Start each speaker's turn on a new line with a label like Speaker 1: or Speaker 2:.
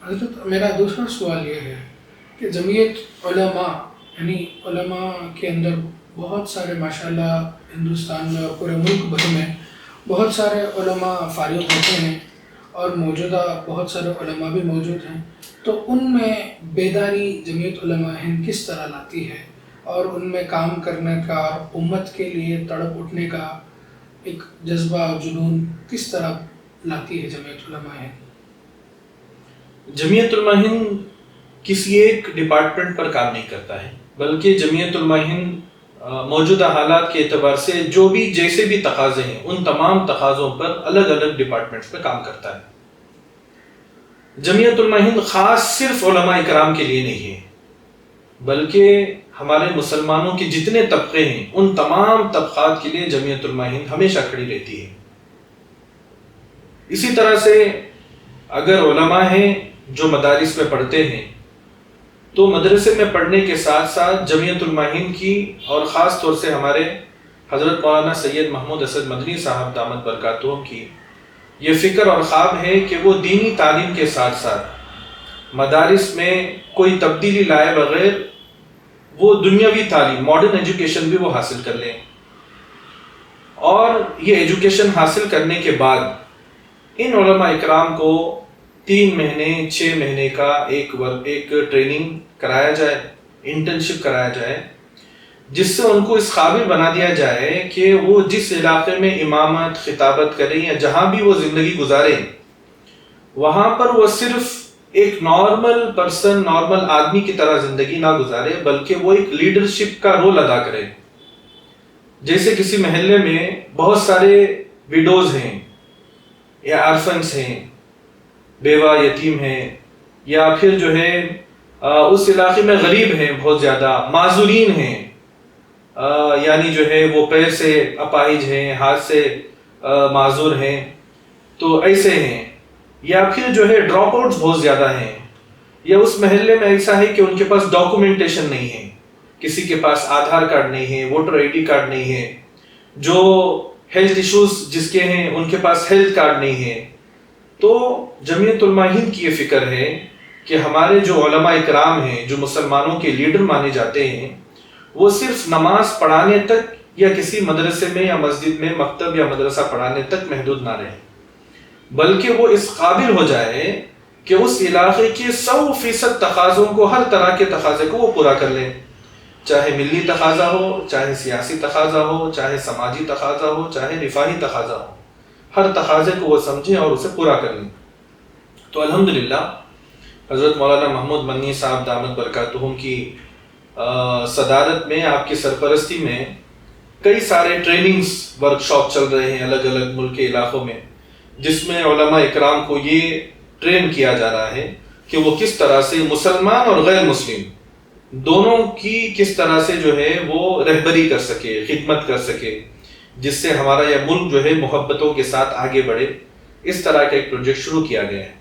Speaker 1: حضرت میرا دوسرا سوال یہ ہے کہ جمعیت علماء یعنی علماء کے اندر بہت سارے ماشاءاللہ ہندوستان میں اور پورے ملک بھر میں بہت سارے علماء فارغ ہوتے ہیں اور موجودہ بہت سارے علماء بھی موجود ہیں، تو ان میں بیداری جمعیت علماء ہند کس طرح لاتی ہے اور ان میں کام کرنے کا اور امت کے لیے تڑپ اٹھنے کا ایک جذبہ اور جنون کس طرح لاتی ہے جمعیت علماء ہند؟
Speaker 2: جمعیت علماء ہند کسی ایک ڈپارٹمنٹ پر کام نہیں کرتا ہے، بلکہ جمعیت علماء ہند موجودہ حالات کے اعتبار سے جو بھی جیسے بھی تقاضے ہیں ان تمام تقاضوں پر الگ الگ ڈپارٹمنٹس پہ کام کرتا ہے۔ جمعیت علماء ہند خاص صرف علماء اکرام کے لیے نہیں ہے، بلکہ ہمارے مسلمانوں کے جتنے طبقے ہیں ان تمام طبقات کے لیے جمعیت علماء ہند ہمیشہ کھڑی رہتی ہے۔ اسی طرح سے اگر علماء ہیں جو مدارس میں پڑھتے ہیں تو مدرسے میں پڑھنے کے ساتھ ساتھ جمعیت علماء ہند کی اور خاص طور سے ہمارے حضرت مولانا سید محمود اسد مدنی صاحب دامت برکاتہم کی یہ فکر اور خواب ہے کہ وہ دینی تعلیم کے ساتھ ساتھ مدارس میں کوئی تبدیلی لائے بغیر وہ دنیاوی تعلیم ماڈرن ایجوکیشن بھی وہ حاصل کر لیں، اور یہ ایجوکیشن حاصل کرنے کے بعد ان علماء اکرام کو 3 مہینے 6 مہینے کا ایک ٹریننگ کرایا جائے، انٹرنشپ کرایا جائے، جس سے ان کو اس قابل بنا دیا جائے کہ وہ جس علاقے میں امامت خطابت کریں یا جہاں بھی وہ زندگی گزاریں وہاں پر وہ صرف ایک نارمل پرسن نارمل آدمی کی طرح زندگی نہ گزارے، بلکہ وہ ایک لیڈرشپ کا رول ادا کرے۔ جیسے کسی محلے میں بہت سارے ویڈوز ہیں یا آرفنس ہیں، بیوہ یتیم ہیں، یا پھر جو ہے اس علاقے میں غریب ہیں، بہت زیادہ معذورین ہیں، یعنی جو ہے وہ پیر سے اپاہج ہیں، ہاتھ سے معذور ہیں، تو ایسے ہیں، یا پھر جو ہے ڈراپ آؤٹس بہت زیادہ ہیں، یا اس محلے میں ایسا ہے کہ ان کے پاس ڈاکومنٹیشن نہیں ہے، کسی کے پاس آدھار کارڈ نہیں ہے، ووٹر آئی ڈی کارڈ نہیں ہے، جو ہیلتھ ایشوز جس کے ہیں ان کے پاس ہیلتھ کارڈ نہیں ہے۔ تو جمعیت علماء ہند کی یہ فکر ہے کہ ہمارے جو علماء اکرام ہیں جو مسلمانوں کے لیڈر مانے جاتے ہیں وہ صرف نماز پڑھانے تک یا کسی مدرسے میں یا مسجد میں مکتب یا مدرسہ پڑھانے تک محدود نہ رہیں، بلکہ وہ اس قابل ہو جائے کہ اس علاقے کے 100% تقاضوں کو، ہر طرح کے تقاضے کو وہ پورا کر لیں، چاہے ملی تقاضا ہو، چاہے سیاسی تقاضا ہو، چاہے سماجی تقاضا ہو، چاہے رفاہی تقاضا ہو، ہر تقاضے کو وہ سمجھیں اور اسے پورا کر لیں۔ تو الحمدللہ حضرت مولانا محمود مدنی صاحب دامت برکاتہم کی صدارت میں، آپ کی سرپرستی میں کئی سارے ٹریننگز ورکشاپ چل رہے ہیں الگ الگ ملک کے علاقوں میں، جس میں علماء اکرام کو یہ ٹرین کیا جا رہا ہے کہ وہ کس طرح سے مسلمان اور غیر مسلم دونوں کی کس طرح سے جو ہے وہ رہبری کر سکے، خدمت کر سکے، جس سے ہمارا یہ ملک جو ہے محبتوں کے ساتھ آگے بڑھے۔ اس طرح کا ایک پروجیکٹ شروع کیا گیا ہے۔